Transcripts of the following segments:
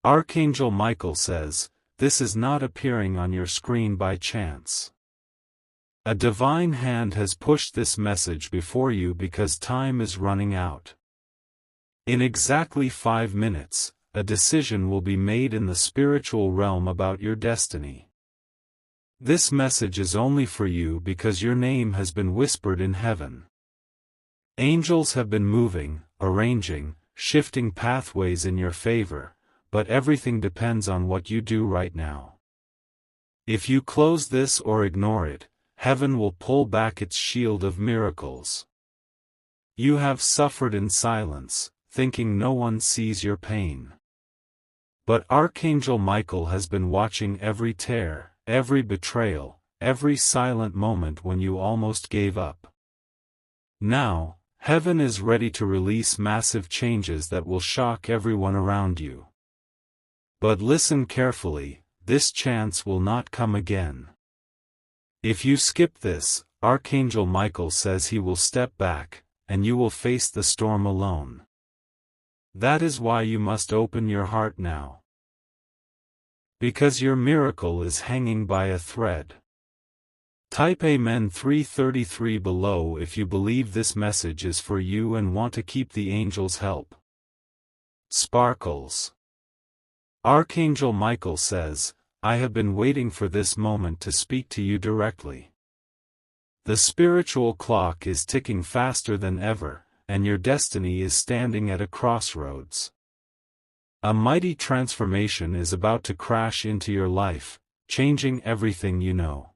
Archangel Michael says, this is not appearing on your screen by chance. A divine hand has pushed this message before you because time is running out. In exactly 5 minutes, a decision will be made in the spiritual realm about your destiny. This message is only for you because your name has been whispered in heaven. Angels have been moving, arranging, shifting pathways in your favor, but everything depends on what you do right now. If you close this or ignore it, heaven will pull back its shield of miracles. You have suffered in silence, thinking no one sees your pain. But Archangel Michael has been watching every tear, every betrayal, every silent moment when you almost gave up. Now, heaven is ready to release massive changes that will shock everyone around you. But listen carefully, this chance will not come again. If you skip this, Archangel Michael says he will step back, and you will face the storm alone. That is why you must open your heart now. Because your miracle is hanging by a thread. Type Amen 333 below if you believe this message is for you and want to keep the angels' help. Sparkles. Archangel Michael says, I have been waiting for this moment to speak to you directly. The spiritual clock is ticking faster than ever, and your destiny is standing at a crossroads. A mighty transformation is about to crash into your life, changing everything you know.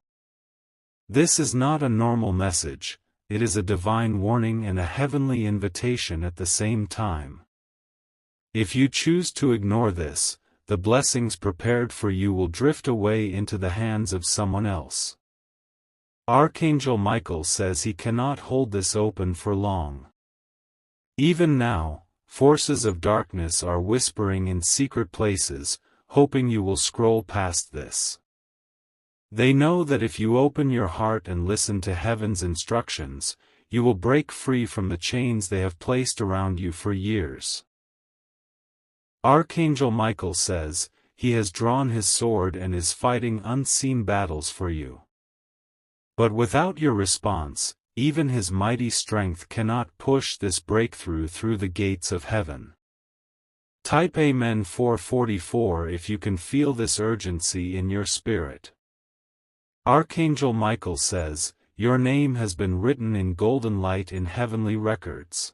This is not a normal message, it is a divine warning and a heavenly invitation at the same time. If you choose to ignore this, the blessings prepared for you will drift away into the hands of someone else. Archangel Michael says he cannot hold this open for long. Even now, forces of darkness are whispering in secret places, hoping you will scroll past this. They know that if you open your heart and listen to heaven's instructions, you will break free from the chains they have placed around you for years. Archangel Michael says, he has drawn his sword and is fighting unseen battles for you. But without your response, even his mighty strength cannot push this breakthrough through the gates of heaven. Type Amen 444 if you can feel this urgency in your spirit. Archangel Michael says, your name has been written in golden light in heavenly records.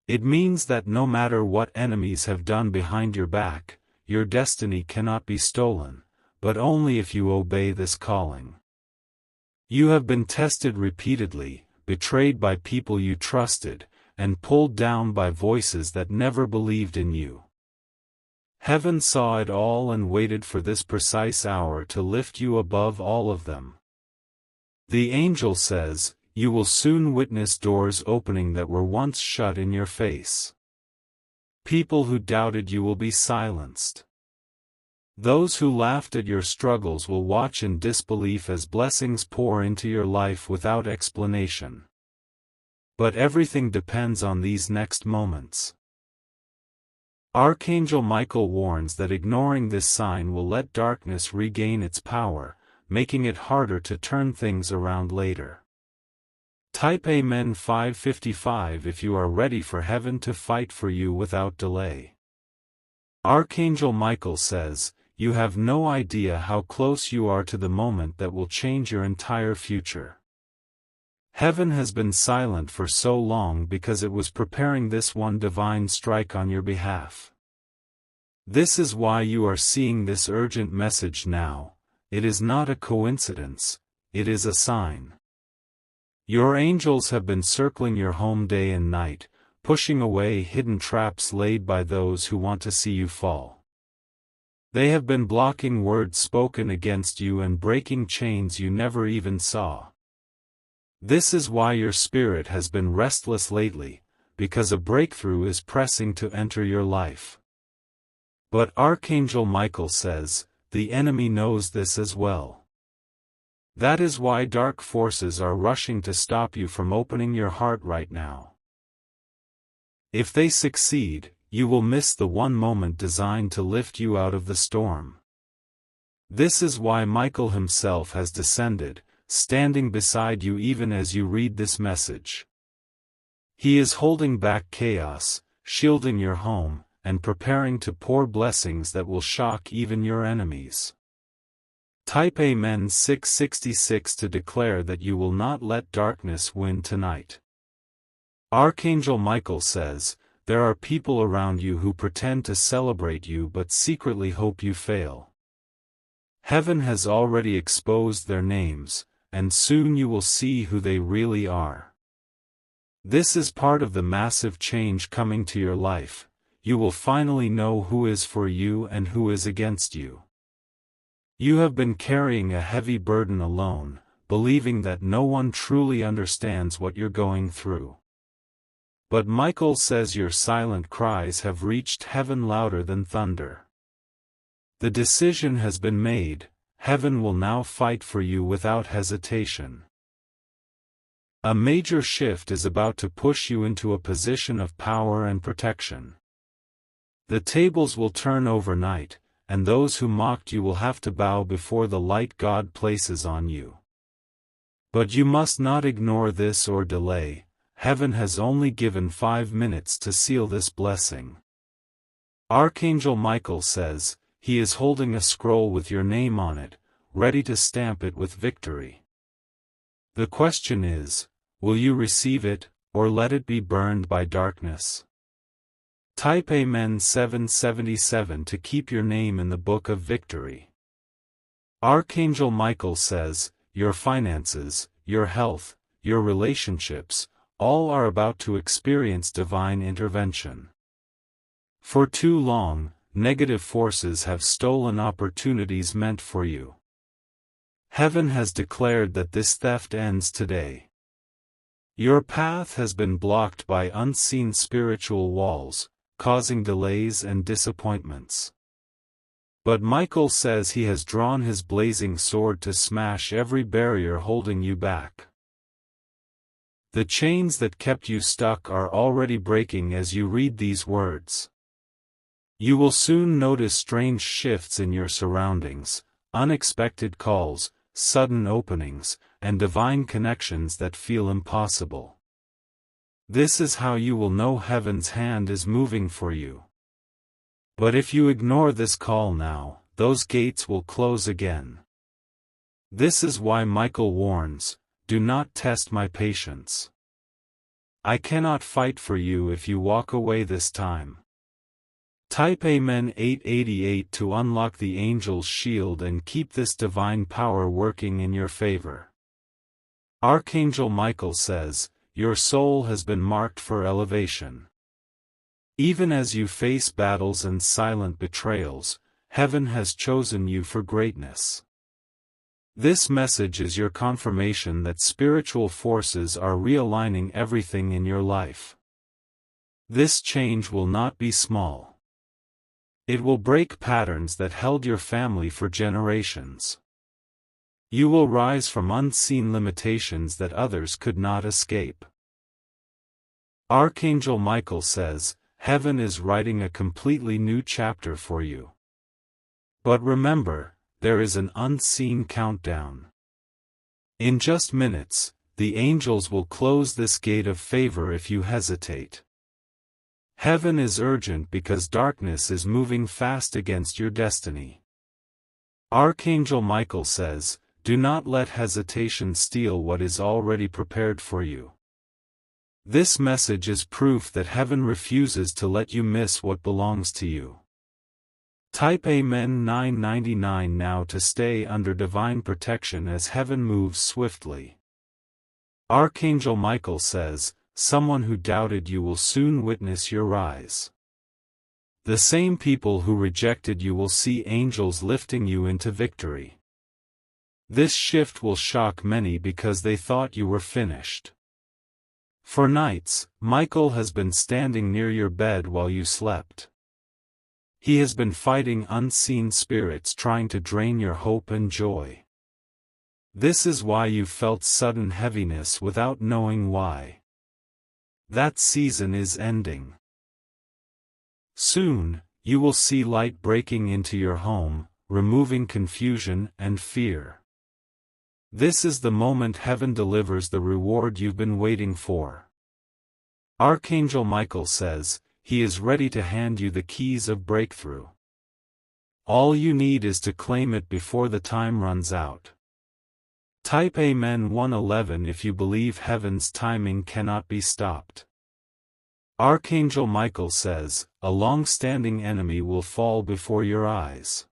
It means that no matter what enemies have done behind your back, your destiny cannot be stolen, but only if you obey this calling. You have been tested repeatedly, betrayed by people you trusted, and pulled down by voices that never believed in you. Heaven saw it all and waited for this precise hour to lift you above all of them. The angel says, you will soon witness doors opening that were once shut in your face. People who doubted you will be silenced. Those who laughed at your struggles will watch in disbelief as blessings pour into your life without explanation. But everything depends on these next moments. Archangel Michael warns that ignoring this sign will let darkness regain its power, making it harder to turn things around later. Type Amen 555 if you are ready for heaven to fight for you without delay. Archangel Michael says, you have no idea how close you are to the moment that will change your entire future. Heaven has been silent for so long because it was preparing this one divine strike on your behalf. This is why you are seeing this urgent message now. It is not a coincidence, it is a sign. Your angels have been circling your home day and night, pushing away hidden traps laid by those who want to see you fall. They have been blocking words spoken against you and breaking chains you never even saw. This is why your spirit has been restless lately, because a breakthrough is pressing to enter your life. But Archangel Michael says, the enemy knows this as well. That is why dark forces are rushing to stop you from opening your heart right now. If they succeed, you will miss the one moment designed to lift you out of the storm. This is why Michael himself has descended, standing beside you even as you read this message. He is holding back chaos, shielding your home, and preparing to pour blessings that will shock even your enemies. Type Amen 666 to declare that you will not let darkness win tonight. Archangel Michael says, there are people around you who pretend to celebrate you but secretly hope you fail. Heaven has already exposed their names, and soon you will see who they really are. This is part of the massive change coming to your life. You will finally know who is for you and who is against you. You have been carrying a heavy burden alone, believing that no one truly understands what you're going through. But Michael says your silent cries have reached heaven louder than thunder. The decision has been made. Heaven will now fight for you without hesitation. A major shift is about to push you into a position of power and protection. The tables will turn overnight, and those who mocked you will have to bow before the light God places on you. But you must not ignore this or delay. Heaven has only given 5 minutes to seal this blessing. Archangel Michael says, he is holding a scroll with your name on it, ready to stamp it with victory. The question is, will you receive it, or let it be burned by darkness? Type Amen 777 to keep your name in the book of victory. Archangel Michael says, your finances, your health, your relationships, all are about to experience divine intervention. For too long, negative forces have stolen opportunities meant for you. Heaven has declared that this theft ends today. Your path has been blocked by unseen spiritual walls, causing delays and disappointments. But Michael says he has drawn his blazing sword to smash every barrier holding you back. The chains that kept you stuck are already breaking as you read these words. You will soon notice strange shifts in your surroundings, unexpected calls, sudden openings, and divine connections that feel impossible. This is how you will know heaven's hand is moving for you. But if you ignore this call now, those gates will close again. This is why Michael warns, do not test my patience. I cannot fight for you if you walk away this time. Type Amen 888 to unlock the angel's shield and keep this divine power working in your favor. Archangel Michael says, your soul has been marked for elevation. Even as you face battles and silent betrayals, heaven has chosen you for greatness. This message is your confirmation that spiritual forces are realigning everything in your life. This change will not be small. It will break patterns that held your family for generations. You will rise from unseen limitations that others could not escape. Archangel Michael says, heaven is writing a completely new chapter for you. But remember, there is an unseen countdown. In just minutes, the angels will close this gate of favor if you hesitate. Heaven is urgent because darkness is moving fast against your destiny. Archangel Michael says, do not let hesitation steal what is already prepared for you. This message is proof that heaven refuses to let you miss what belongs to you. Type Amen 999 now to stay under divine protection as heaven moves swiftly. Archangel Michael says, someone who doubted you will soon witness your rise. The same people who rejected you will see angels lifting you into victory. This shift will shock many because they thought you were finished. For nights, Michael has been standing near your bed while you slept. He has been fighting unseen spirits trying to drain your hope and joy. This is why you felt sudden heaviness without knowing why. That season is ending. Soon, you will see light breaking into your home, removing confusion and fear. This is the moment heaven delivers the reward you've been waiting for. Archangel Michael says, he is ready to hand you the keys of breakthrough. All you need is to claim it before the time runs out. Type Amen 111 if you believe heaven's timing cannot be stopped. Archangel Michael says, a long-standing enemy will fall before your eyes.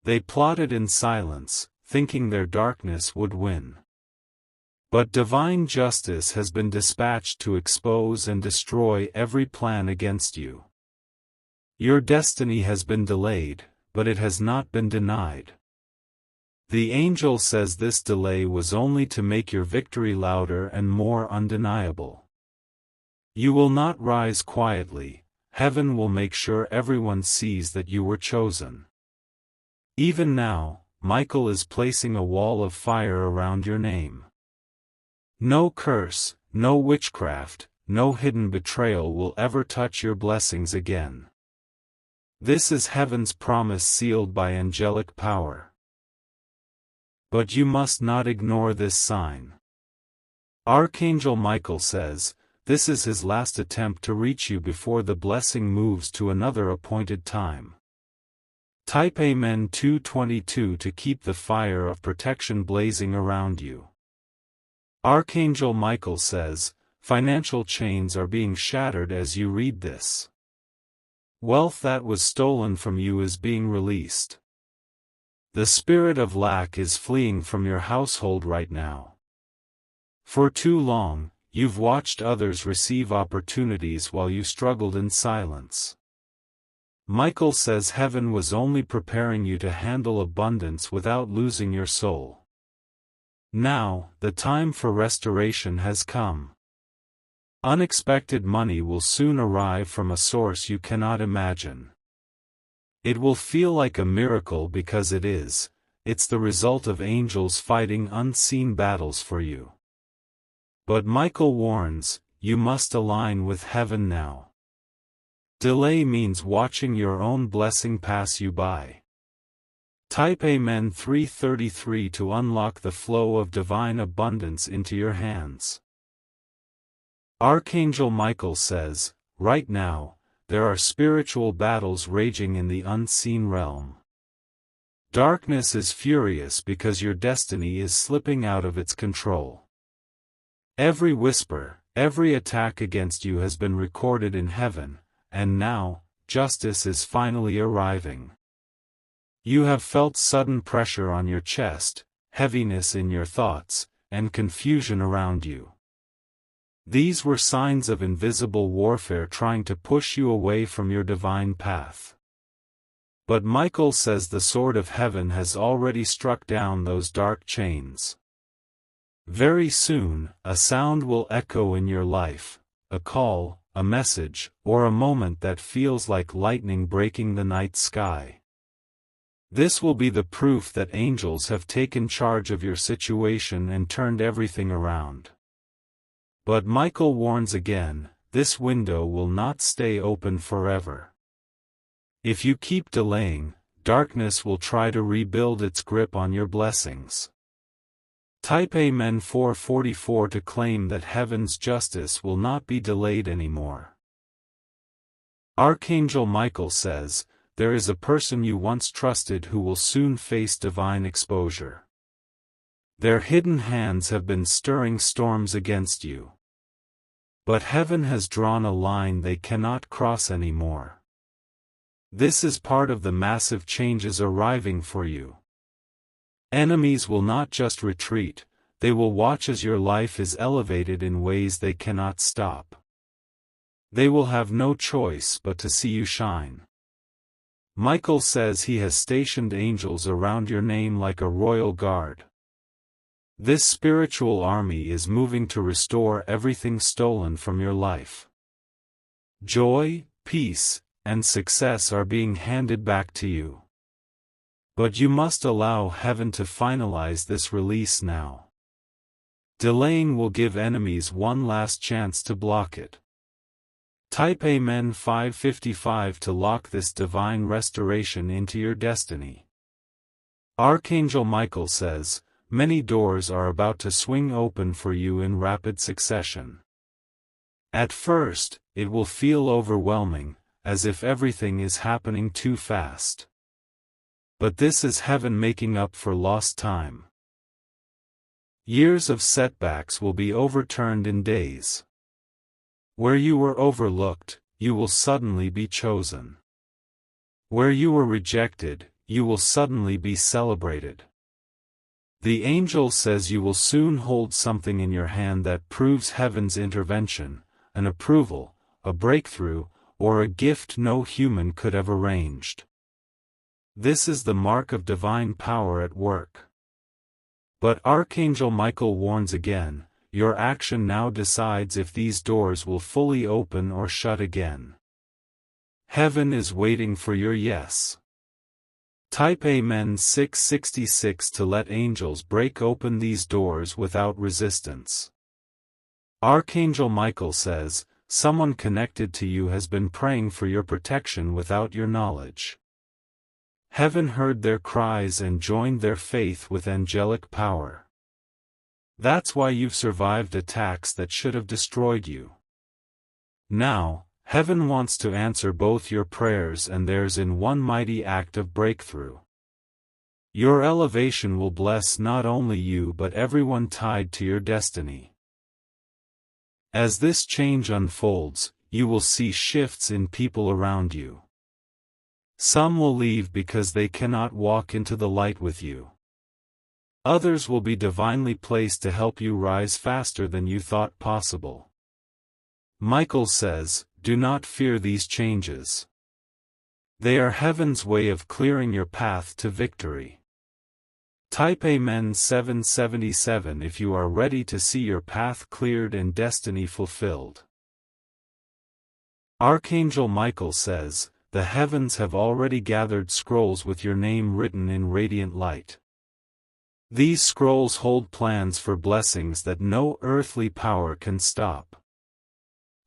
They plotted in silence, thinking their darkness would win. But divine justice has been dispatched to expose and destroy every plan against you. Your destiny has been delayed, but it has not been denied. The angel says this delay was only to make your victory louder and more undeniable. You will not rise quietly, heaven will make sure everyone sees that you were chosen. Even now, Michael is placing a wall of fire around your name. No curse, no witchcraft, no hidden betrayal will ever touch your blessings again. This is heaven's promise sealed by angelic power. But you must not ignore this sign. Archangel Michael says, this is his last attempt to reach you before the blessing moves to another appointed time. Type Amen 222 to keep the fire of protection blazing around you. Archangel Michael says, financial chains are being shattered as you read this. Wealth that was stolen from you is being released. The spirit of lack is fleeing from your household right now. For too long, you've watched others receive opportunities while you struggled in silence. Michael says heaven was only preparing you to handle abundance without losing your soul. Now, the time for restoration has come. Unexpected money will soon arrive from a source you cannot imagine. It will feel like a miracle because it is. It's the result of angels fighting unseen battles for you. But Michael warns, you must align with heaven now. Delay means watching your own blessing pass you by. Type Amen 333 to unlock the flow of divine abundance into your hands. Archangel Michael says, right now, there are spiritual battles raging in the unseen realm. Darkness is furious because your destiny is slipping out of its control. Every whisper, every attack against you has been recorded in heaven, and now, justice is finally arriving. You have felt sudden pressure on your chest, heaviness in your thoughts, and confusion around you. These were signs of invisible warfare trying to push you away from your divine path. But Michael says the sword of heaven has already struck down those dark chains. Very soon, a sound will echo in your life, a call, a message, or a moment that feels like lightning breaking the night sky. This will be the proof that angels have taken charge of your situation and turned everything around. But Michael warns again, this window will not stay open forever. If you keep delaying, darkness will try to rebuild its grip on your blessings. Type Amen 444 to claim that heaven's justice will not be delayed anymore. Archangel Michael says, there is a person you once trusted who will soon face divine exposure. Their hidden hands have been stirring storms against you. But heaven has drawn a line they cannot cross anymore. This is part of the massive changes arriving for you. Enemies will not just retreat, they will watch as your life is elevated in ways they cannot stop. They will have no choice but to see you shine. Michael says he has stationed angels around your name like a royal guard. This spiritual army is moving to restore everything stolen from your life. Joy, peace, and success are being handed back to you. But you must allow heaven to finalize this release now. Delaying will give enemies one last chance to block it. Type Amen 555 to lock this divine restoration into your destiny. Archangel Michael says, many doors are about to swing open for you in rapid succession. At first, it will feel overwhelming, as if everything is happening too fast. But this is heaven making up for lost time. Years of setbacks will be overturned in days. Where you were overlooked, you will suddenly be chosen. Where you were rejected, you will suddenly be celebrated. The angel says you will soon hold something in your hand that proves heaven's intervention, an approval, a breakthrough, or a gift no human could have arranged. This is the mark of divine power at work. But Archangel Michael warns again, your action now decides if these doors will fully open or shut again. Heaven is waiting for your yes. Type Amen 666 to let angels break open these doors without resistance. Archangel Michael says, someone connected to you has been praying for your protection without your knowledge. Heaven heard their cries and joined their faith with angelic power. That's why you've survived attacks that should have destroyed you. Now, heaven wants to answer both your prayers and theirs in one mighty act of breakthrough. Your elevation will bless not only you but everyone tied to your destiny. As this change unfolds, you will see shifts in people around you. Some will leave because they cannot walk into the light with you. Others will be divinely placed to help you rise faster than you thought possible. Michael says, do not fear these changes. They are heaven's way of clearing your path to victory. Type Amen 777 if you are ready to see your path cleared and destiny fulfilled. Archangel Michael says, the heavens have already gathered scrolls with your name written in radiant light. These scrolls hold plans for blessings that no earthly power can stop.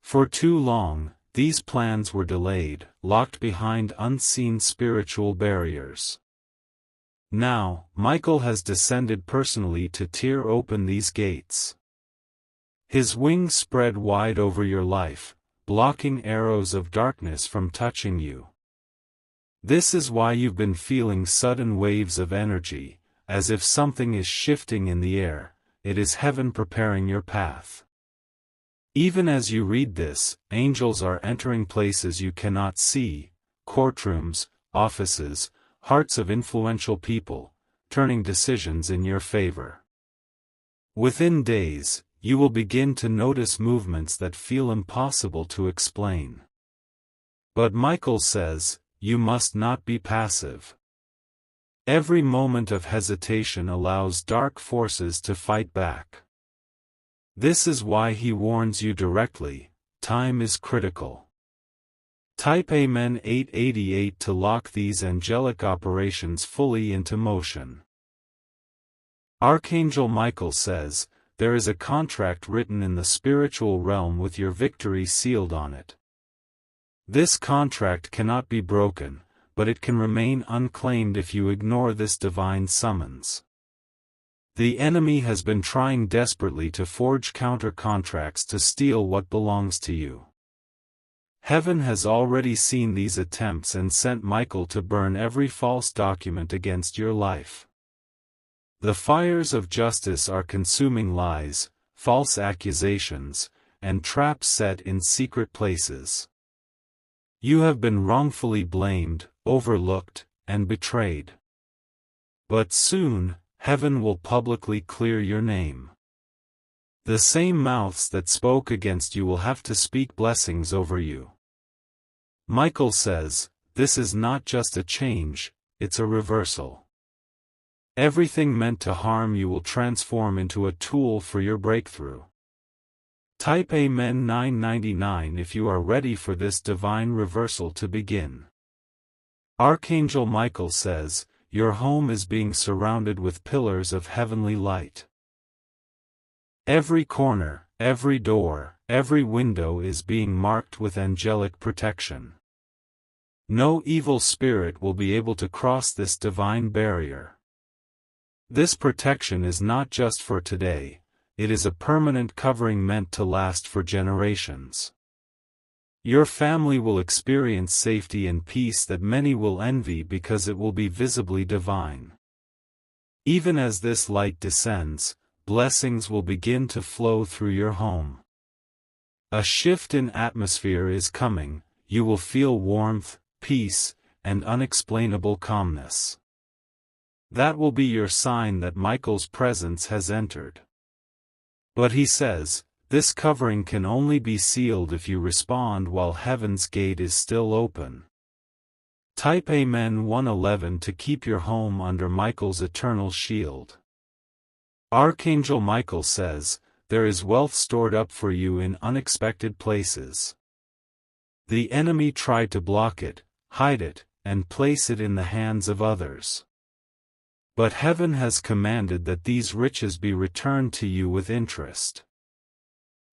For too long, these plans were delayed, locked behind unseen spiritual barriers. Now, Michael has descended personally to tear open these gates. His wings spread wide over your life, blocking arrows of darkness from touching you. This is why you've been feeling sudden waves of energy, as if something is shifting in the air. It is heaven preparing your path. Even as you read this, angels are entering places you cannot see, courtrooms, offices, hearts of influential people, turning decisions in your favor. Within days, you will begin to notice movements that feel impossible to explain. But Michael says, you must not be passive. Every moment of hesitation allows dark forces to fight back. This is why he warns you directly, time is critical. Type Amen 888 to lock these angelic operations fully into motion. Archangel Michael says, there is a contract written in the spiritual realm with your victory sealed on it. This contract cannot be broken, but it can remain unclaimed if you ignore this divine summons. The enemy has been trying desperately to forge counter-contracts to steal what belongs to you. Heaven has already seen these attempts and sent Michael to burn every false document against your life. The fires of justice are consuming lies, false accusations, and traps set in secret places. You have been wrongfully blamed, overlooked, and betrayed. But soon, heaven will publicly clear your name. The same mouths that spoke against you will have to speak blessings over you. Michael says, this is not just a change, it's a reversal. Everything meant to harm you will transform into a tool for your breakthrough. Type Amen 999 if you are ready for this divine reversal to begin. Archangel Michael says, your home is being surrounded with pillars of heavenly light. Every corner, every door, every window is being marked with angelic protection. No evil spirit will be able to cross this divine barrier. This protection is not just for today, it is a permanent covering meant to last for generations. Your family will experience safety and peace that many will envy because it will be visibly divine. Even as this light descends, blessings will begin to flow through your home. A shift in atmosphere is coming, you will feel warmth, peace, and unexplainable calmness. That will be your sign that Michael's presence has entered. But he says, this covering can only be sealed if you respond while heaven's gate is still open. Type Amen 111 to keep your home under Michael's eternal shield. Archangel Michael says, there is wealth stored up for you in unexpected places. The enemy tried to block it, hide it, and place it in the hands of others. But heaven has commanded that these riches be returned to you with interest.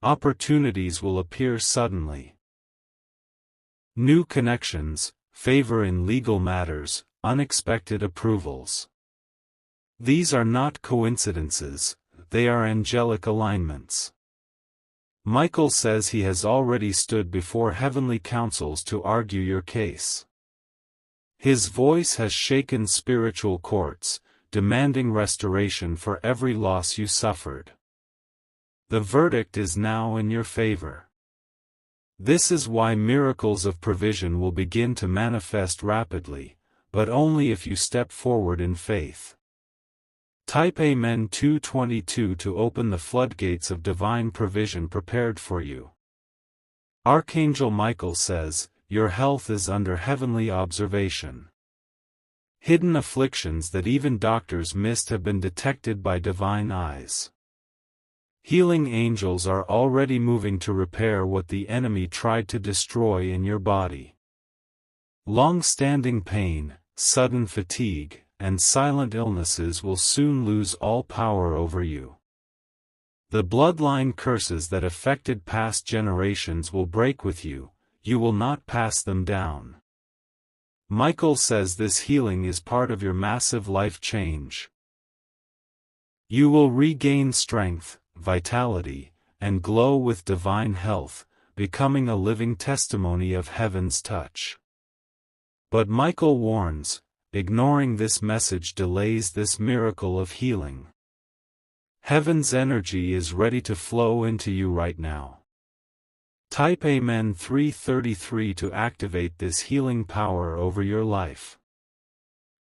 Opportunities will appear suddenly. New connections, favor in legal matters, unexpected approvals. These are not coincidences, they are angelic alignments. Michael says he has already stood before heavenly councils to argue your case. His voice has shaken spiritual courts, demanding restoration for every loss you suffered. The verdict is now in your favor. This is why miracles of provision will begin to manifest rapidly, but only if you step forward in faith. Type Amen 222 to open the floodgates of divine provision prepared for you. Archangel Michael says, your health is under heavenly observation. Hidden afflictions that even doctors missed have been detected by divine eyes. Healing angels are already moving to repair what the enemy tried to destroy in your body. Long-standing pain, sudden fatigue, and silent illnesses will soon lose all power over you. The bloodline curses that affected past generations will break with you, you will not pass them down. Michael says this healing is part of your massive life change. You will regain strength, vitality, and glow with divine health, becoming a living testimony of heaven's touch. But Michael warns, ignoring this message delays this miracle of healing. Heaven's energy is ready to flow into you right now. Type Amen 333 to activate this healing power over your life.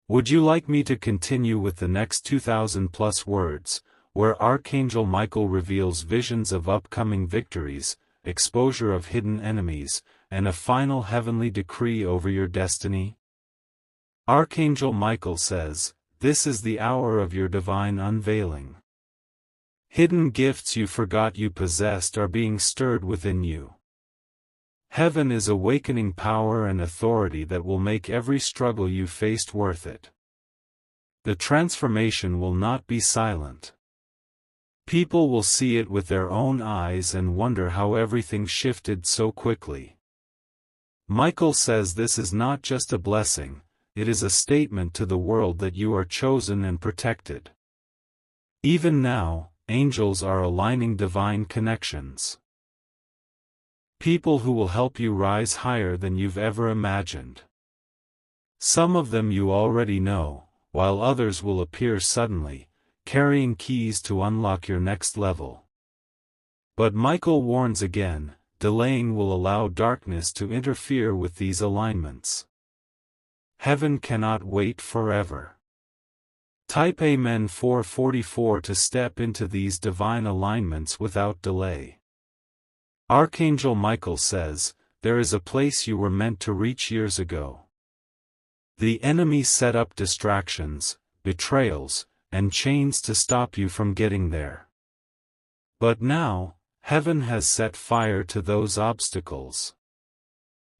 Would you like me to continue with the next 2,000+ words, where Archangel Michael reveals visions of upcoming victories, exposure of hidden enemies, and a final heavenly decree over your destiny? Archangel Michael says, this is the hour of your divine unveiling. Hidden gifts you forgot you possessed are being stirred within you. Heaven is awakening power and authority that will make every struggle you faced worth it. The transformation will not be silent. People will see it with their own eyes and wonder how everything shifted so quickly. Michael says this is not just a blessing, it is a statement to the world that you are chosen and protected. Even now, angels are aligning divine connections. People who will help you rise higher than you've ever imagined. Some of them you already know, while others will appear suddenly, carrying keys to unlock your next level. But Michael warns again, delaying will allow darkness to interfere with these alignments. Heaven cannot wait forever. Type Amen 444 to step into these divine alignments without delay. Archangel Michael says, there is a place you were meant to reach years ago. The enemy set up distractions, betrayals, and chains to stop you from getting there. But now, heaven has set fire to those obstacles.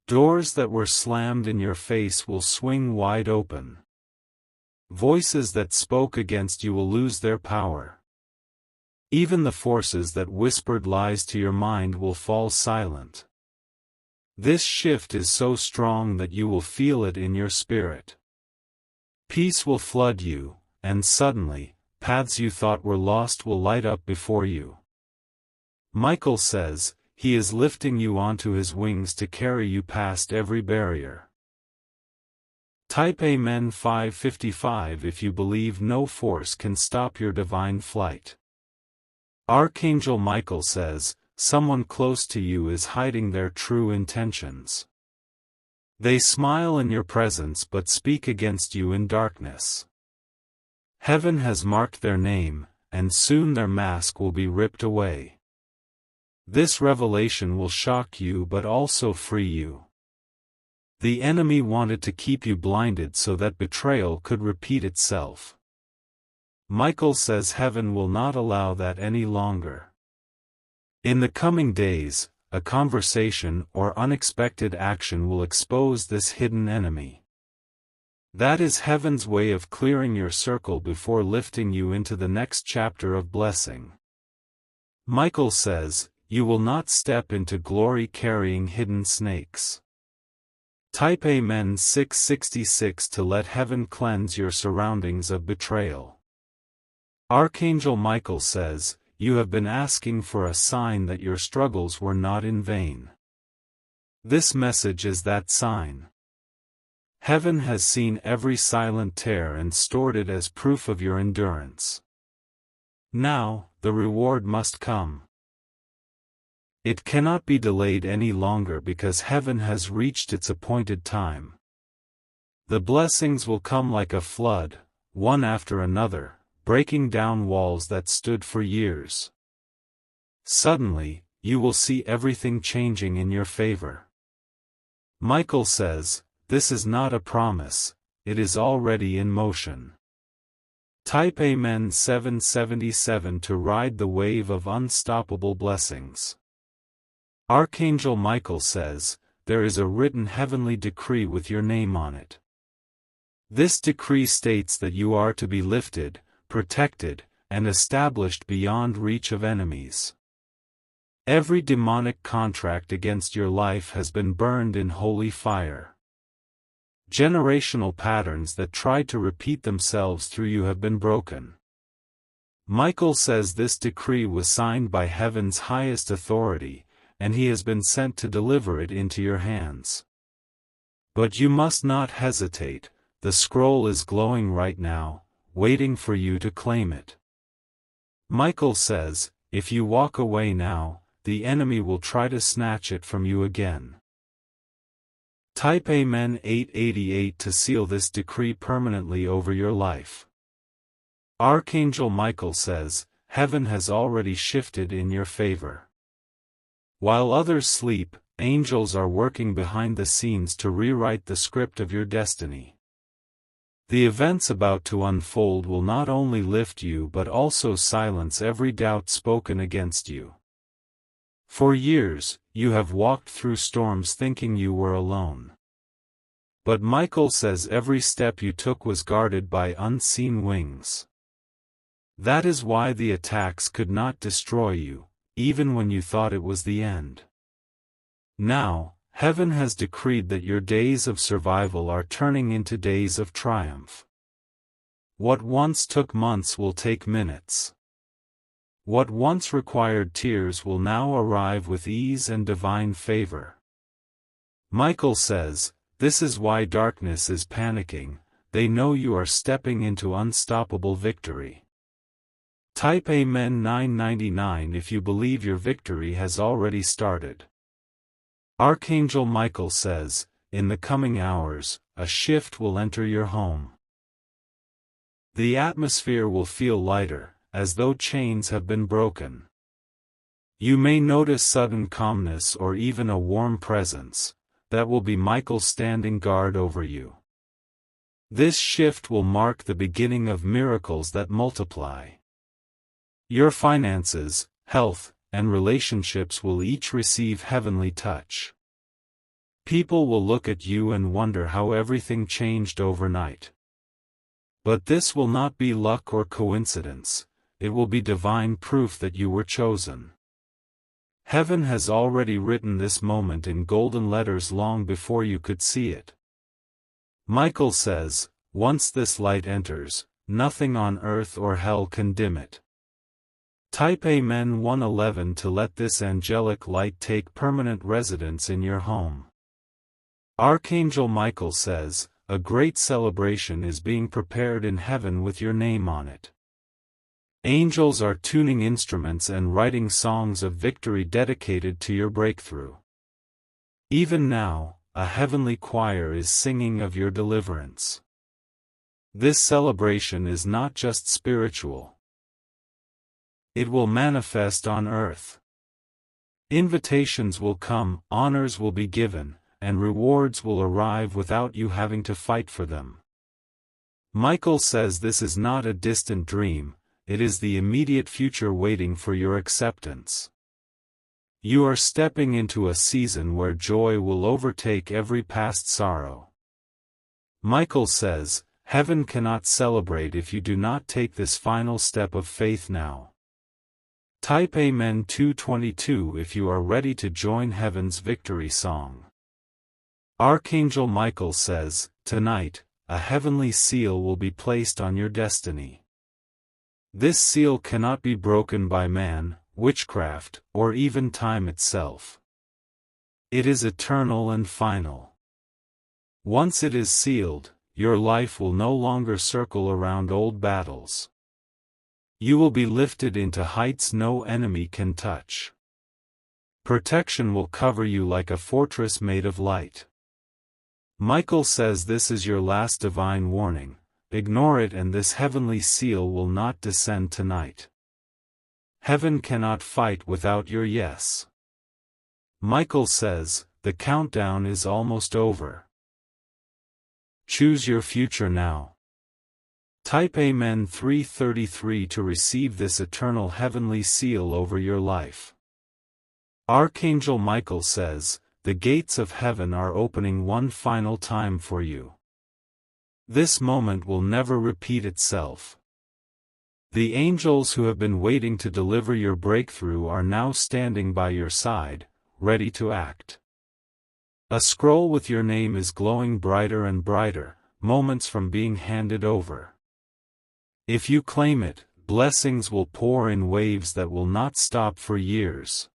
Doors that were slammed in your face will swing wide open. Voices that spoke against you will lose their power. Even the forces that whispered lies to your mind will fall silent. This shift is so strong that you will feel it in your spirit. Peace will flood you, and suddenly, paths you thought were lost will light up before you. Michael says, he is lifting you onto his wings to carry you past every barrier. Type Amen 555 if you believe no force can stop your divine flight. Archangel Michael says, someone close to you is hiding their true intentions. They smile in your presence but speak against you in darkness. Heaven has marked their name, and soon their mask will be ripped away. This revelation will shock you but also free you. The enemy wanted to keep you blinded so that betrayal could repeat itself. Michael says heaven will not allow that any longer. In the coming days, a conversation or unexpected action will expose this hidden enemy. That is heaven's way of clearing your circle before lifting you into the next chapter of blessing. Michael says, you will not step into glory carrying hidden snakes. Type Amen 666 to let heaven cleanse your surroundings of betrayal. Archangel Michael says, you have been asking for a sign that your struggles were not in vain. This message is that sign. Heaven has seen every silent tear and stored it as proof of your endurance. Now, the reward must come. It cannot be delayed any longer because heaven has reached its appointed time. The blessings will come like a flood, one after another, breaking down walls that stood for years. Suddenly, you will see everything changing in your favor. Michael says, this is not a promise, it is already in motion. Type Amen 777 to ride the wave of unstoppable blessings. Archangel Michael says, there is a written heavenly decree with your name on it. This decree states that you are to be lifted, protected, and established beyond reach of enemies. Every demonic contract against your life has been burned in holy fire. Generational patterns that tried to repeat themselves through you have been broken. Michael says this decree was signed by heaven's highest authority, and he has been sent to deliver it into your hands. But you must not hesitate, the scroll is glowing right now, waiting for you to claim it. Michael says, if you walk away now, the enemy will try to snatch it from you again. Type Amen 888 to seal this decree permanently over your life. Archangel Michael says, heaven has already shifted in your favor. While others sleep, angels are working behind the scenes to rewrite the script of your destiny. The events about to unfold will not only lift you but also silence every doubt spoken against you. For years, you have walked through storms thinking you were alone. But Michael says every step you took was guarded by unseen wings. That is why the attacks could not destroy you, even when you thought it was the end. Now, heaven has decreed that your days of survival are turning into days of triumph. What once took months will take minutes. What once required tears will now arrive with ease and divine favor. Michael says, this is why darkness is panicking, they know you are stepping into unstoppable victory. Type Amen 999 if you believe your victory has already started. Archangel Michael says, in the coming hours, a shift will enter your home. The atmosphere will feel lighter, as though chains have been broken. You may notice sudden calmness or even a warm presence, that will be Michael standing guard over you. This shift will mark the beginning of miracles that multiply. Your finances, health, and relationships will each receive heavenly touch. People will look at you and wonder how everything changed overnight. But this will not be luck or coincidence, it will be divine proof that you were chosen. Heaven has already written this moment in golden letters long before you could see it. Michael says, once this light enters, nothing on earth or hell can dim it. Type Amen 111 to let this angelic light take permanent residence in your home. Archangel Michael says, a great celebration is being prepared in heaven with your name on it. Angels are tuning instruments and writing songs of victory dedicated to your breakthrough. Even now, a heavenly choir is singing of your deliverance. This celebration is not just spiritual. It will manifest on earth. Invitations will come, honors will be given, and rewards will arrive without you having to fight for them. Michael says this is not a distant dream, it is the immediate future waiting for your acceptance. You are stepping into a season where joy will overtake every past sorrow. Michael says, heaven cannot celebrate if you do not take this final step of faith now. Type Amen 222 if you are ready to join heaven's victory song. Archangel Michael says, tonight, a heavenly seal will be placed on your destiny. This seal cannot be broken by man, witchcraft, or even time itself. It is eternal and final. Once it is sealed, your life will no longer circle around old battles. You will be lifted into heights no enemy can touch. Protection will cover you like a fortress made of light. Michael says this is your last divine warning. Ignore it and this heavenly seal will not descend tonight. Heaven cannot fight without your yes. Michael says, the countdown is almost over. Choose your future now. Type Amen 333 to receive this eternal heavenly seal over your life. Archangel Michael says, the gates of heaven are opening one final time for you. This moment will never repeat itself. The angels who have been waiting to deliver your breakthrough are now standing by your side, ready to act. A scroll with your name is glowing brighter and brighter, moments from being handed over. If you claim it, blessings will pour in waves that will not stop for years.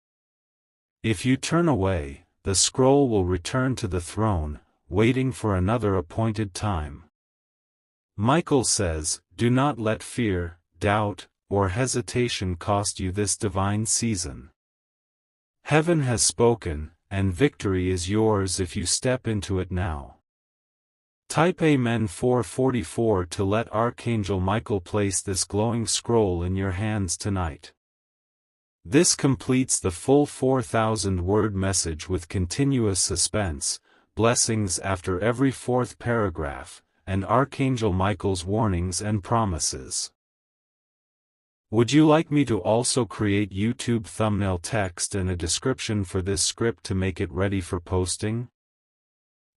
If you turn away, the scroll will return to the throne, waiting for another appointed time. Michael says, do not let fear, doubt, or hesitation cost you this divine season. Heaven has spoken, and victory is yours if you step into it now. Type Amen 444 to let Archangel Michael place this glowing scroll in your hands tonight. This completes the full 4,000-word message with continuous suspense, blessings after every fourth paragraph, and Archangel Michael's warnings and promises. Would you like me to also create YouTube thumbnail text and a description for this script to make it ready for posting?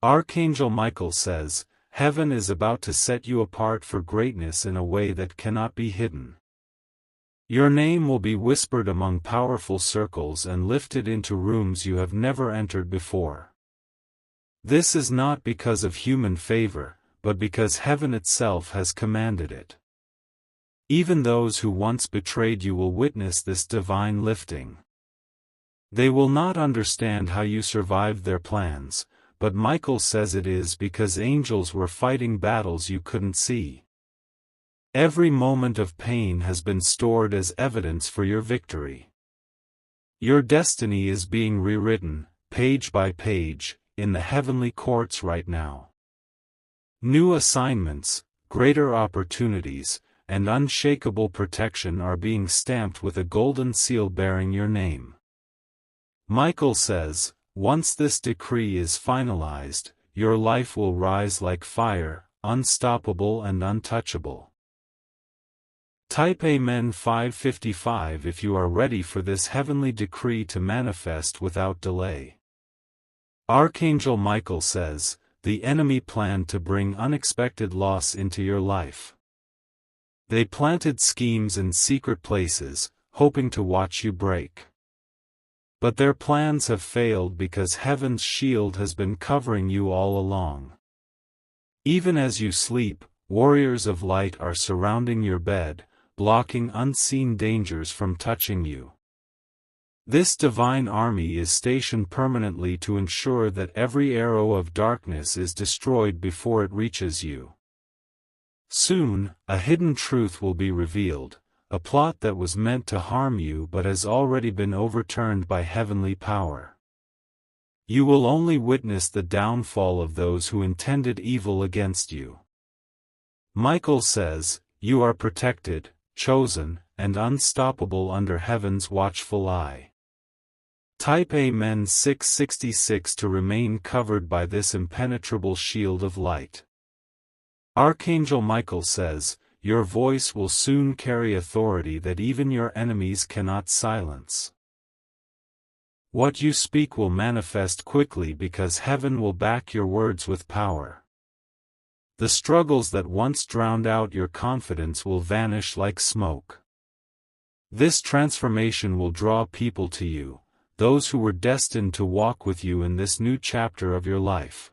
Archangel Michael says, heaven is about to set you apart for greatness in a way that cannot be hidden. Your name will be whispered among powerful circles and lifted into rooms you have never entered before. This is not because of human favor, but because heaven itself has commanded it. Even those who once betrayed you will witness this divine lifting. They will not understand how you survived their plans, but Michael says it is because angels were fighting battles you couldn't see. Every moment of pain has been stored as evidence for your victory. Your destiny is being rewritten, page by page, in the heavenly courts right now. New assignments, greater opportunities, and unshakable protection are being stamped with a golden seal bearing your name. Michael says, once this decree is finalized, your life will rise like fire, unstoppable and untouchable. Type Amen 555 if you are ready for this heavenly decree to manifest without delay. Archangel Michael says, the enemy planned to bring unexpected loss into your life. They planted schemes in secret places, hoping to watch you break. But their plans have failed because heaven's shield has been covering you all along. Even as you sleep, warriors of light are surrounding your bed, blocking unseen dangers from touching you. This divine army is stationed permanently to ensure that every arrow of darkness is destroyed before it reaches you. Soon, a hidden truth will be revealed, a plot that was meant to harm you but has already been overturned by heavenly power. You will only witness the downfall of those who intended evil against you. Michael says, you are protected, chosen, and unstoppable under heaven's watchful eye. Type Amen 666 to remain covered by this impenetrable shield of light. Archangel Michael says, your voice will soon carry authority that even your enemies cannot silence. What you speak will manifest quickly because heaven will back your words with power. The struggles that once drowned out your confidence will vanish like smoke. This transformation will draw people to you, those who were destined to walk with you in this new chapter of your life.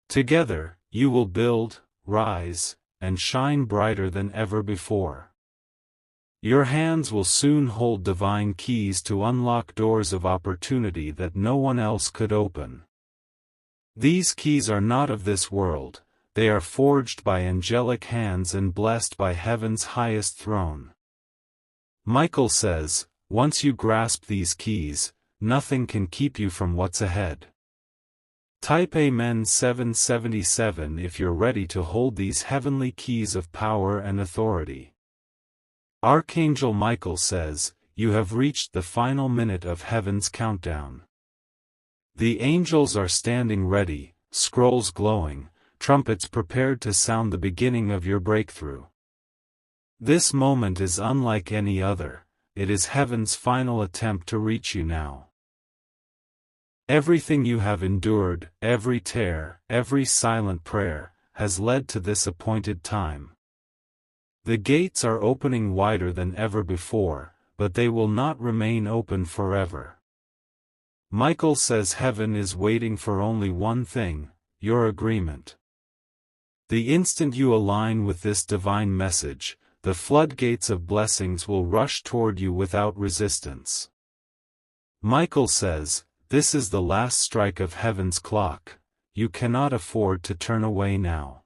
Together, you will build, rise, and shine brighter than ever before. Your hands will soon hold divine keys to unlock doors of opportunity that no one else could open. These keys are not of this world, they are forged by angelic hands and blessed by heaven's highest throne. Michael says, once you grasp these keys, nothing can keep you from what's ahead. Type Amen 777 if you're ready to hold these heavenly keys of power and authority. Archangel Michael says, you have reached the final minute of heaven's countdown. The angels are standing ready, scrolls glowing, trumpets prepared to sound the beginning of your breakthrough. This moment is unlike any other, it is heaven's final attempt to reach you now. Everything you have endured, every tear, every silent prayer, has led to this appointed time. The gates are opening wider than ever before, but they will not remain open forever. Michael says heaven is waiting for only one thing, your agreement. The instant you align with this divine message, the floodgates of blessings will rush toward you without resistance. Michael says, this is the last strike of heaven's clock, you cannot afford to turn away now.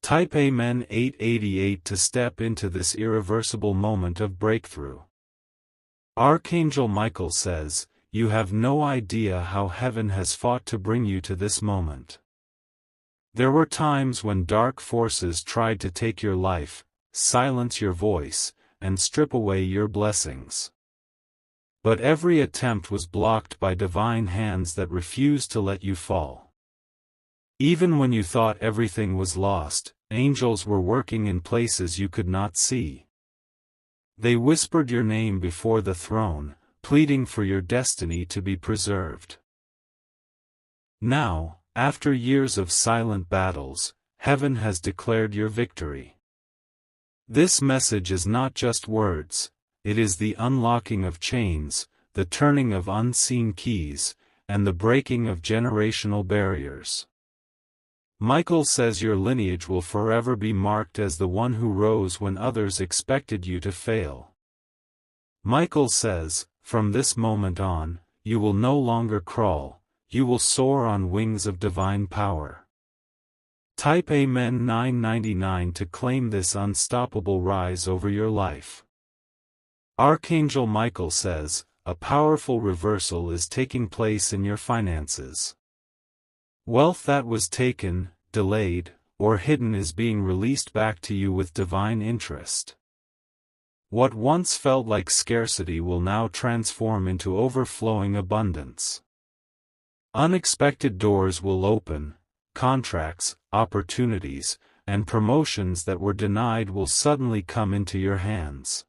Type Amen 888 to step into this irreversible moment of breakthrough. Archangel Michael says, you have no idea how heaven has fought to bring you to this moment. There were times when dark forces tried to take your life, silence your voice, and strip away your blessings. But every attempt was blocked by divine hands that refused to let you fall. Even when you thought everything was lost, angels were working in places you could not see. They whispered your name before the throne, pleading for your destiny to be preserved. Now, after years of silent battles, heaven has declared your victory. This message is not just words, it is the unlocking of chains, the turning of unseen keys, and the breaking of generational barriers. Michael says your lineage will forever be marked as the one who rose when others expected you to fail. Michael says, from this moment on, you will no longer crawl, you will soar on wings of divine power. Type Amen 999 to claim this unstoppable rise over your life. Archangel Michael says, a powerful reversal is taking place in your finances. Wealth that was taken, delayed, or hidden is being released back to you with divine interest. What once felt like scarcity will now transform into overflowing abundance. Unexpected doors will open, contracts, opportunities, and promotions that were denied will suddenly come into your hands.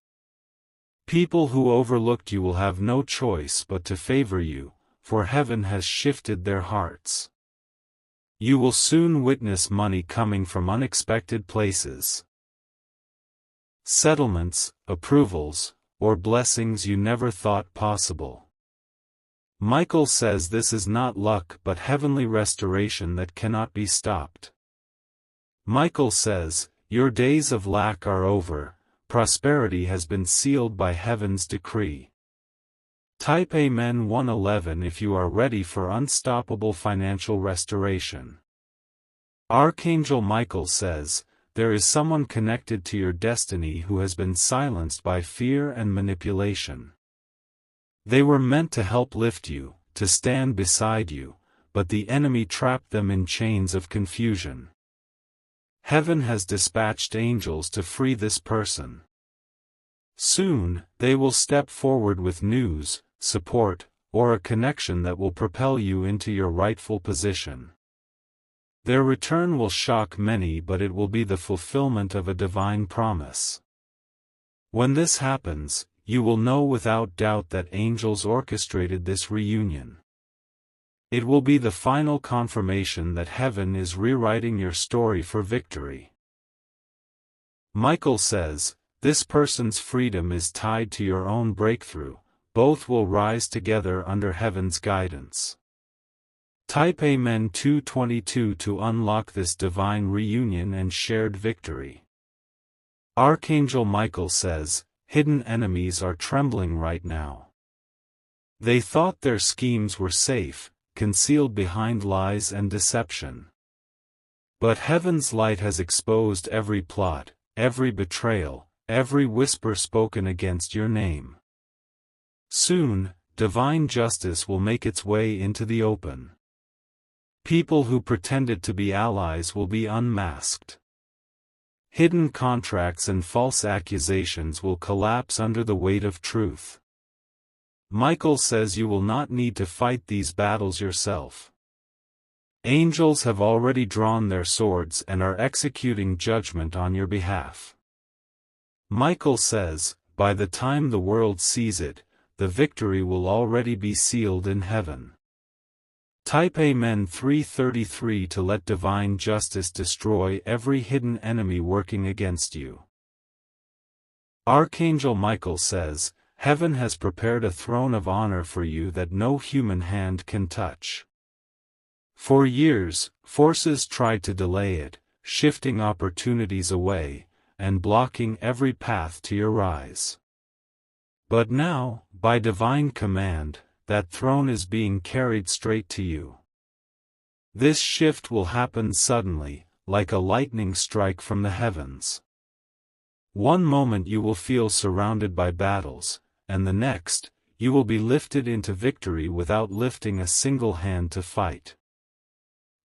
People who overlooked you will have no choice but to favor you, for heaven has shifted their hearts. You will soon witness money coming from unexpected places. settlements, approvals, or blessings you never thought possible. Michael says this is not luck but heavenly restoration that cannot be stopped. Michael says, your days of lack are over, prosperity has been sealed by heaven's decree. Type Amen 111 if you are ready for unstoppable financial restoration. Archangel Michael says, there is someone connected to your destiny who has been silenced by fear and manipulation. They were meant to help lift you, to stand beside you, but the enemy trapped them in chains of confusion. Heaven has dispatched angels to free this person. Soon, they will step forward with news, support, or a connection that will propel you into your rightful position. Their return will shock many, but it will be the fulfillment of a divine promise. When this happens, you will know without doubt that angels orchestrated this reunion. It will be the final confirmation that heaven is rewriting your story for victory. Michael says, this person's freedom is tied to your own breakthrough, both will rise together under heaven's guidance. Type Amen 222 to unlock this divine reunion and shared victory. Archangel Michael says, hidden enemies are trembling right now. They thought their schemes were safe, concealed behind lies and deception. But heaven's light has exposed every plot, every betrayal, every whisper spoken against your name. Soon, divine justice will make its way into the open. People who pretended to be allies will be unmasked. Hidden contracts and false accusations will collapse under the weight of truth. Michael says you will not need to fight these battles yourself. Angels have already drawn their swords and are executing judgment on your behalf. Michael says, by the time the world sees it, the victory will already be sealed in heaven. Type Amen 333 to let divine justice destroy every hidden enemy working against you. Archangel Michael says, heaven has prepared a throne of honor for you that no human hand can touch. For years, forces tried to delay it, shifting opportunities away, and blocking every path to your rise. But now, by divine command, that throne is being carried straight to you. This shift will happen suddenly, like a lightning strike from the heavens. One moment you will feel surrounded by battles, and the next, you will be lifted into victory without lifting a single hand to fight.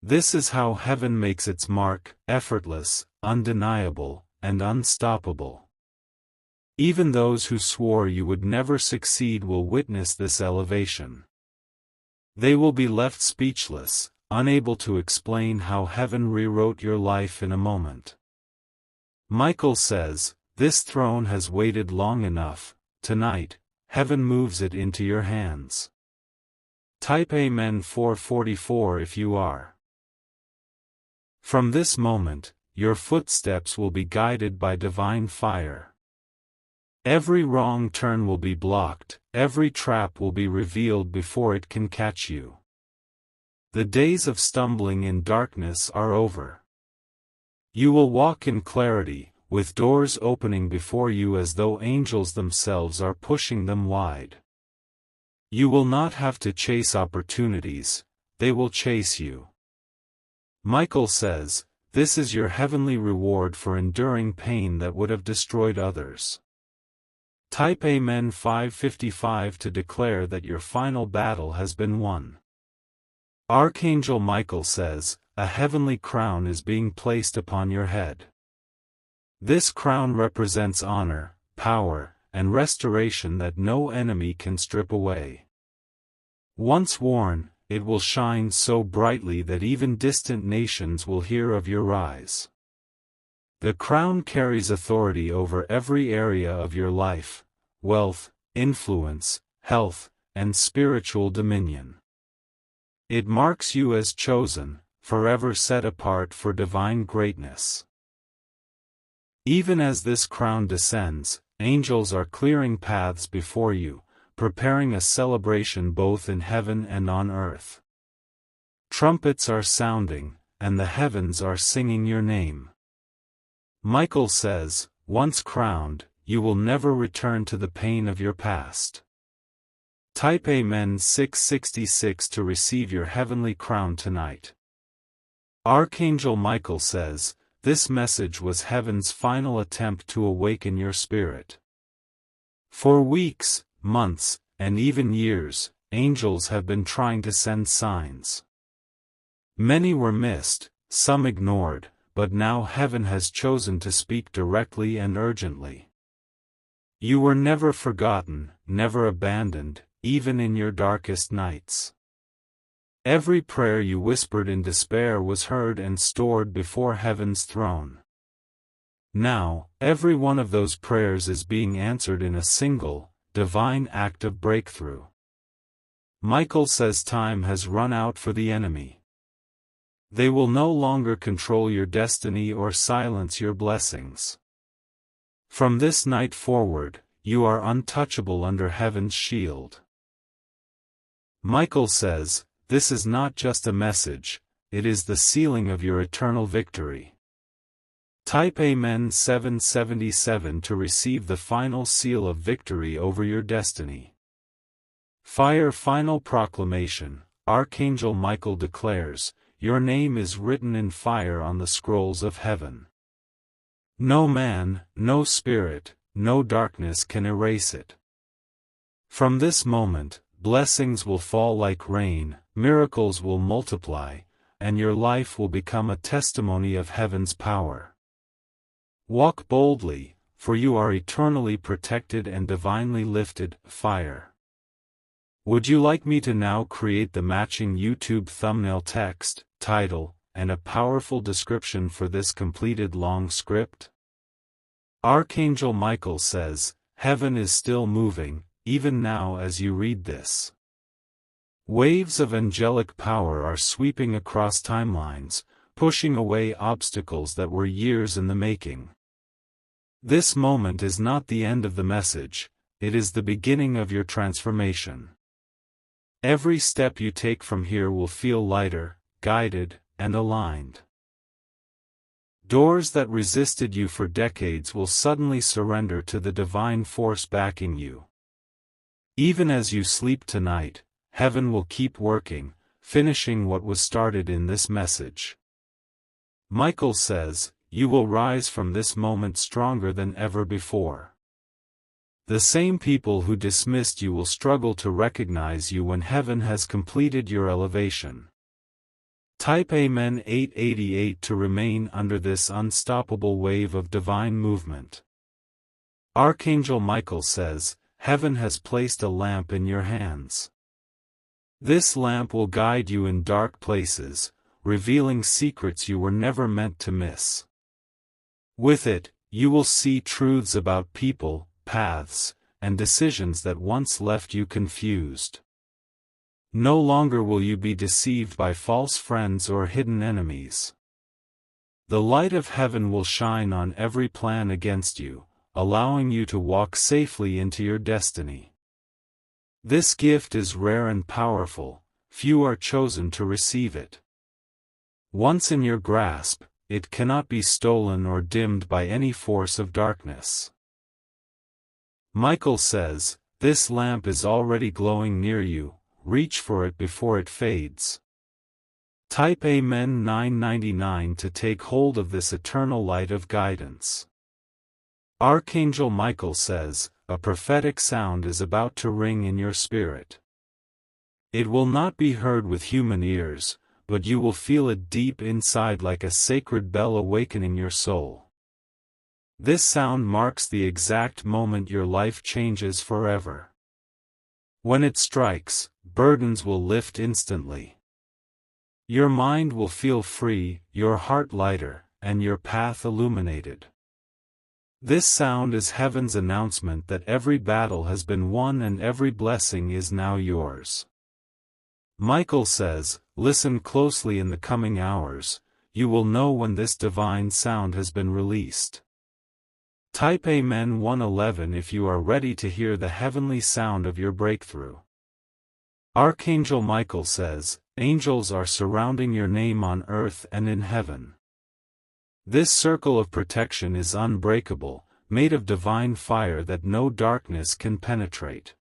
This is how heaven makes its mark, effortless, undeniable, and unstoppable. Even those who swore you would never succeed will witness this elevation. They will be left speechless, unable to explain how heaven rewrote your life in a moment. Michael says, this throne has waited long enough, tonight, heaven moves it into your hands. Type Amen 444 if you are. From this moment, your footsteps will be guided by divine fire. Every wrong turn will be blocked, every trap will be revealed before it can catch you. The days of stumbling in darkness are over. You will walk in clarity, with doors opening before you as though angels themselves are pushing them wide. You will not have to chase opportunities, they will chase you. Michael says, this is your heavenly reward for enduring pain that would have destroyed others. Type Amen 555 to declare that your final battle has been won. Archangel Michael says, a heavenly crown is being placed upon your head. This crown represents honor, power, and restoration that no enemy can strip away. Once worn, it will shine so brightly that even distant nations will hear of your rise. The crown carries authority over every area of your life, wealth, influence, health, and spiritual dominion. It marks you as chosen, forever set apart for divine greatness. Even as this crown descends, angels are clearing paths before you, preparing a celebration both in heaven and on earth. Trumpets are sounding, and the heavens are singing your name. Michael says, once crowned, you will never return to the pain of your past. Type Amen 666 to receive your heavenly crown tonight. Archangel Michael says, this message was heaven's final attempt to awaken your spirit. For weeks, months, and even years, angels have been trying to send signs. Many were missed, some ignored, but now heaven has chosen to speak directly and urgently. You were never forgotten, never abandoned, even in your darkest nights. Every prayer you whispered in despair was heard and stored before heaven's throne. Now, every one of those prayers is being answered in a single, divine act of breakthrough. Michael says time has run out for the enemy. They will no longer control your destiny or silence your blessings. From this night forward, you are untouchable under heaven's shield. Michael says, this is not just a message, it is the sealing of your eternal victory. Type Amen 777 to receive the final seal of victory over your destiny. Fire Final Proclamation. Archangel Michael declares, your name is written in fire on the scrolls of heaven. No man, no spirit, no darkness can erase it. From this moment, blessings will fall like rain, miracles will multiply, and your life will become a testimony of heaven's power. Walk boldly, for you are eternally protected and divinely lifted. Fire. Would you like me to now create the matching YouTube thumbnail text, title, and a powerful description for this completed long script? Archangel Michael says, heaven is still moving, even now as you read this. Waves of angelic power are sweeping across timelines, pushing away obstacles that were years in the making. This moment is not the end of the message, it is the beginning of your transformation. Every step you take from here will feel lighter, guided, and aligned. Doors that resisted you for decades will suddenly surrender to the divine force backing you. Even as you sleep tonight, heaven will keep working, finishing what was started in this message. Michael says, you will rise from this moment stronger than ever before. The same people who dismissed you will struggle to recognize you when heaven has completed your elevation. Type Amen 888 to remain under this unstoppable wave of divine movement. Archangel Michael says, heaven has placed a lamp in your hands. This lamp will guide you in dark places, revealing secrets you were never meant to miss. With it, you will see truths about people, paths, and decisions that once left you confused. No longer will you be deceived by false friends or hidden enemies. The light of heaven will shine on every plan against you, allowing you to walk safely into your destiny. This gift is rare and powerful, few are chosen to receive it. Once in your grasp, it cannot be stolen or dimmed by any force of darkness. Michael says, this lamp is already glowing near you, reach for it before it fades. Type Amen 999 to take hold of this eternal light of guidance. Archangel Michael says, a prophetic sound is about to ring in your spirit. It will not be heard with human ears, but you will feel it deep inside like a sacred bell awakening your soul. This sound marks the exact moment your life changes forever. When it strikes, burdens will lift instantly. Your mind will feel free, your heart lighter, and your path illuminated. This sound is heaven's announcement that every battle has been won and every blessing is now yours. Michael says, listen closely in the coming hours, you will know when this divine sound has been released. Type Amen 111 if you are ready to hear the heavenly sound of your breakthrough. Archangel Michael says, angels are surrounding your name on earth and in heaven. This circle of protection is unbreakable, made of divine fire that no darkness can penetrate.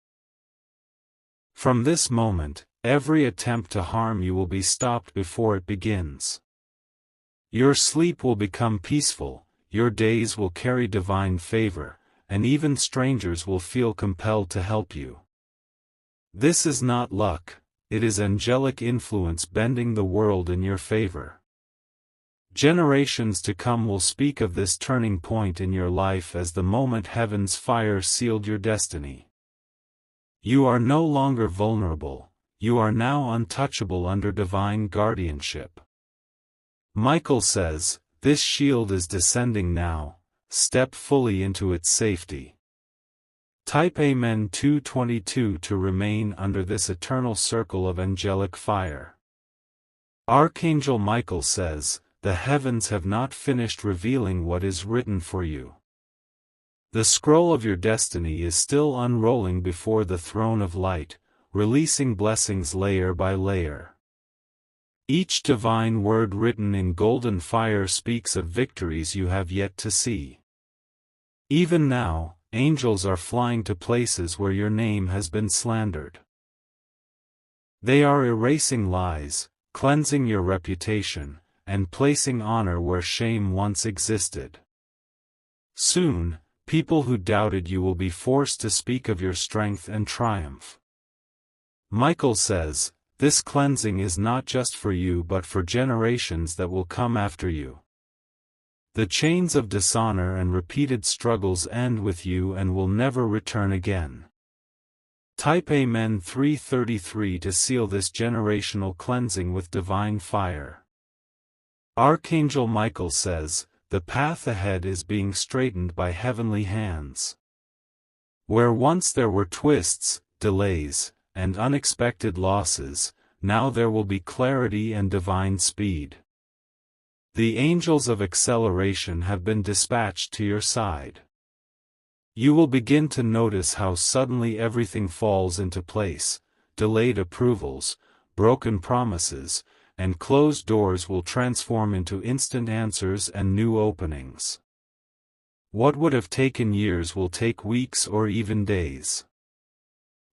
From this moment, every attempt to harm you will be stopped before it begins. Your sleep will become peaceful, your days will carry divine favor, and even strangers will feel compelled to help you. This is not luck, it is angelic influence bending the world in your favor. Generations to come will speak of this turning point in your life as the moment heaven's fire sealed your destiny. You are no longer vulnerable, you are now untouchable under divine guardianship. Michael says, this shield is descending now, step fully into its safety. Type Amen 222 to remain under this eternal circle of angelic fire. Archangel Michael says, the heavens have not finished revealing what is written for you. The scroll of your destiny is still unrolling before the throne of light, releasing blessings layer by layer. Each divine word written in golden fire speaks of victories you have yet to see. Even now, angels are flying to places where your name has been slandered. They are erasing lies, cleansing your reputation, and placing honor where shame once existed. Soon, people who doubted you will be forced to speak of your strength and triumph. Michael says, this cleansing is not just for you but for generations that will come after you. The chains of dishonor and repeated struggles end with you and will never return again. Type Amen 333 to seal this generational cleansing with divine fire. Archangel Michael says, the path ahead is being straightened by heavenly hands. Where once there were twists, delays, and unexpected losses, now there will be clarity and divine speed. The angels of acceleration have been dispatched to your side. You will begin to notice how suddenly everything falls into place. Delayed approvals, broken promises, and closed doors will transform into instant answers and new openings. What would have taken years will take weeks or even days.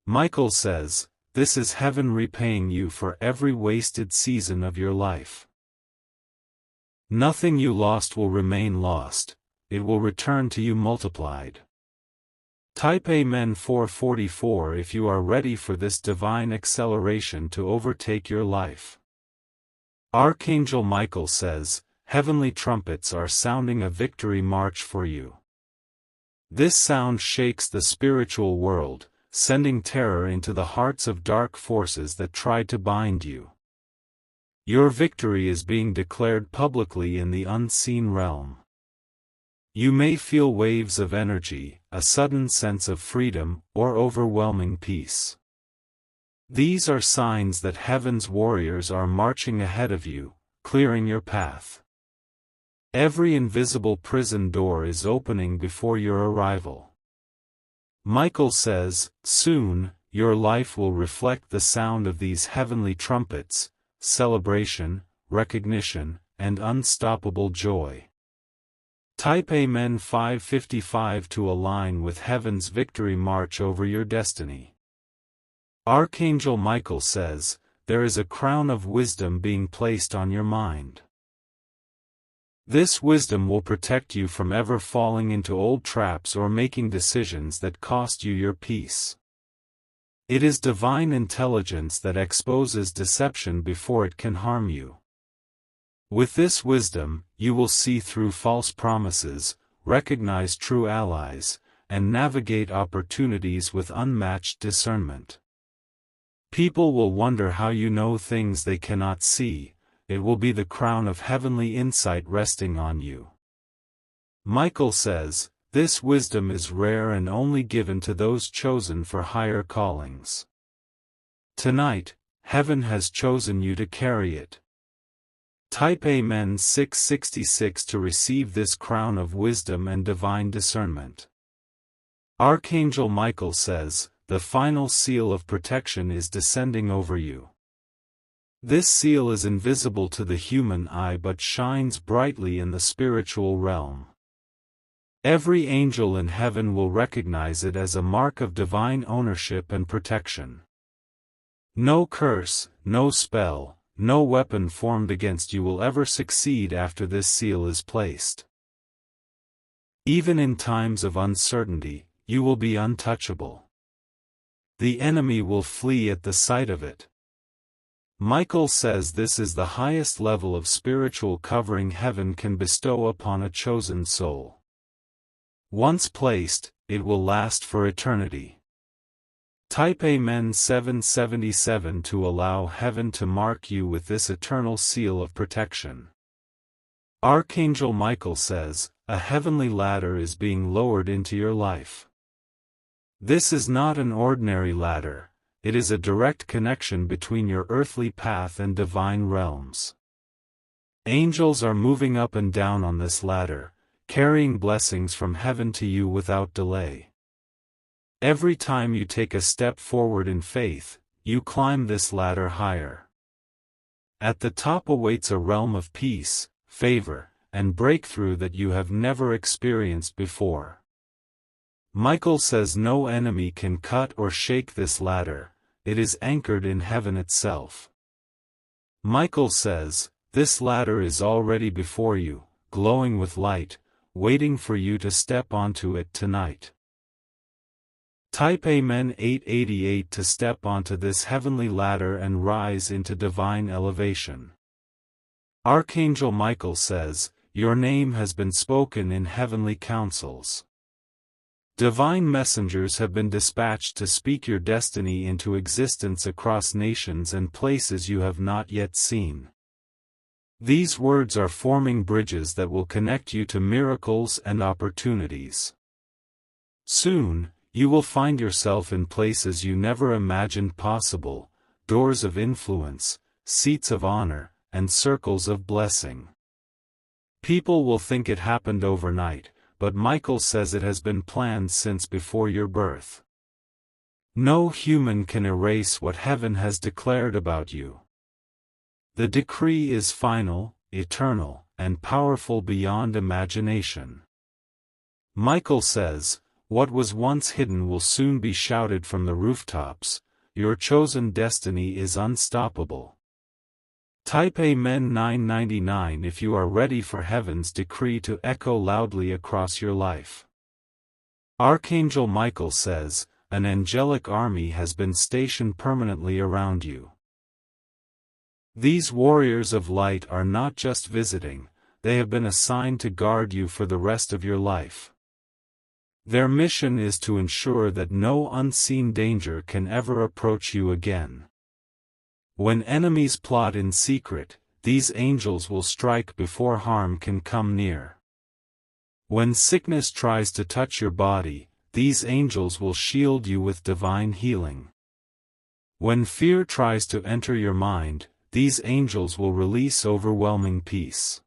Michael says, this is heaven repaying you for every wasted season of your life. Nothing you lost will remain lost, it will return to you multiplied. Type Amen 444 if you are ready for this divine acceleration to overtake your life. Archangel Michael says, heavenly trumpets are sounding a victory march for you. This sound shakes the spiritual world, sending terror into the hearts of dark forces that tried to bind you. Your victory is being declared publicly in the unseen realm. You may feel waves of energy, a sudden sense of freedom, or overwhelming peace. These are signs that heaven's warriors are marching ahead of you, clearing your path. Every invisible prison door is opening before your arrival. Michael says, soon, your life will reflect the sound of these heavenly trumpets, celebration, recognition, and unstoppable joy. Type Amen 555 to align with heaven's victory march over your destiny. Archangel Michael says, there is a crown of wisdom being placed on your mind. This wisdom will protect you from ever falling into old traps or making decisions that cost you your peace. It is divine intelligence that exposes deception before it can harm you. With this wisdom, you will see through false promises, recognize true allies, and navigate opportunities with unmatched discernment. People will wonder how you know things they cannot see. It will be the crown of heavenly insight resting on you. Michael says, this wisdom is rare and only given to those chosen for higher callings. Tonight, heaven has chosen you to carry it. Type Amen 666 to receive this crown of wisdom and divine discernment. Archangel Michael says, the final seal of protection is descending over you. This seal is invisible to the human eye but shines brightly in the spiritual realm. Every angel in heaven will recognize it as a mark of divine ownership and protection. No curse, no spell, no weapon formed against you will ever succeed after this seal is placed. Even in times of uncertainty, you will be untouchable. The enemy will flee at the sight of it. Michael says this is the highest level of spiritual covering heaven can bestow upon a chosen soul. Once placed, it will last for eternity. Type Amen 777 to allow heaven to mark you with this eternal seal of protection. Archangel Michael says, a heavenly ladder is being lowered into your life. This is not an ordinary ladder, it is a direct connection between your earthly path and divine realms. Angels are moving up and down on this ladder, carrying blessings from heaven to you without delay. Every time you take a step forward in faith, you climb this ladder higher. At the top awaits a realm of peace, favor, and breakthrough that you have never experienced before. Michael says no enemy can cut or shake this ladder, it is anchored in heaven itself. Michael says, this ladder is already before you, glowing with light, waiting for you to step onto it tonight. Type Amen 888 to step onto this heavenly ladder and rise into divine elevation. Archangel Michael says, your name has been spoken in heavenly councils. Divine messengers have been dispatched to speak your destiny into existence across nations and places you have not yet seen. These words are forming bridges that will connect you to miracles and opportunities. Soon, you will find yourself in places you never imagined possible, doors of influence, seats of honor, and circles of blessing. People will think it happened overnight, but Michael says it has been planned since before your birth. No human can erase what heaven has declared about you. The decree is final, eternal, and powerful beyond imagination. Michael says, what was once hidden will soon be shouted from the rooftops, your chosen destiny is unstoppable. Type Amen 999 if you are ready for heaven's decree to echo loudly across your life. Archangel Michael says, an angelic army has been stationed permanently around you. These warriors of light are not just visiting, they have been assigned to guard you for the rest of your life. Their mission is to ensure that no unseen danger can ever approach you again. When enemies plot in secret, these angels will strike before harm can come near. When sickness tries to touch your body, these angels will shield you with divine healing. When fear tries to enter your mind, these angels will release overwhelming peace.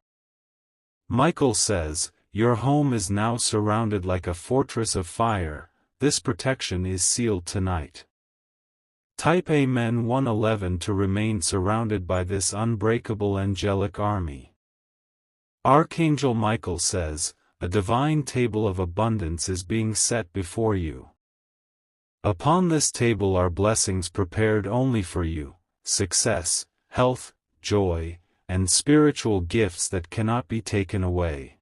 Michael says, your home is now surrounded like a fortress of fire, this protection is sealed tonight. Type Amen 111 to remain surrounded by this unbreakable angelic army. Archangel Michael says, a divine table of abundance is being set before you. Upon this table are blessings prepared only for you, success, health, joy, and spiritual gifts that cannot be taken away.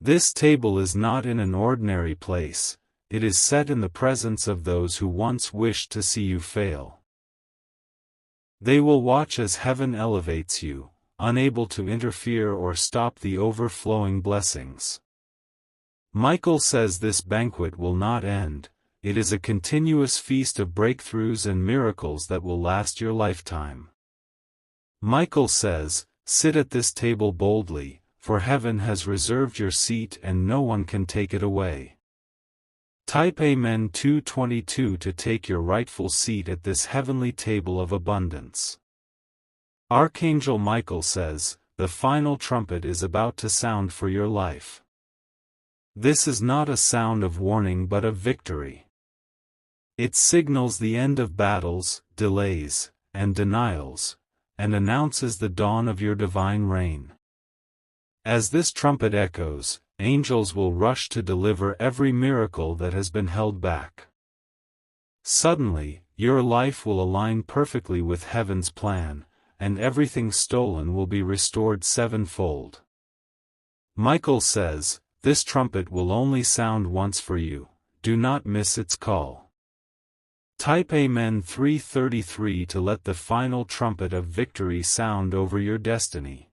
This table is not in an ordinary place, it is set in the presence of those who once wished to see you fail. They will watch as heaven elevates you, unable to interfere or stop the overflowing blessings. Michael says this banquet will not end, it is a continuous feast of breakthroughs and miracles that will last your lifetime. Michael says, sit at this table boldly, for heaven has reserved your seat and no one can take it away. Type Amen 222 to take your rightful seat at this heavenly table of abundance. Archangel Michael says, the final trumpet is about to sound for your life. This is not a sound of warning but of victory. It signals the end of battles, delays, and denials, and announces the dawn of your divine reign. As this trumpet echoes, angels will rush to deliver every miracle that has been held back. Suddenly, your life will align perfectly with heaven's plan, and everything stolen will be restored sevenfold. Michael says, this trumpet will only sound once for you, do not miss its call. Type Amen 333 to let the final trumpet of victory sound over your destiny.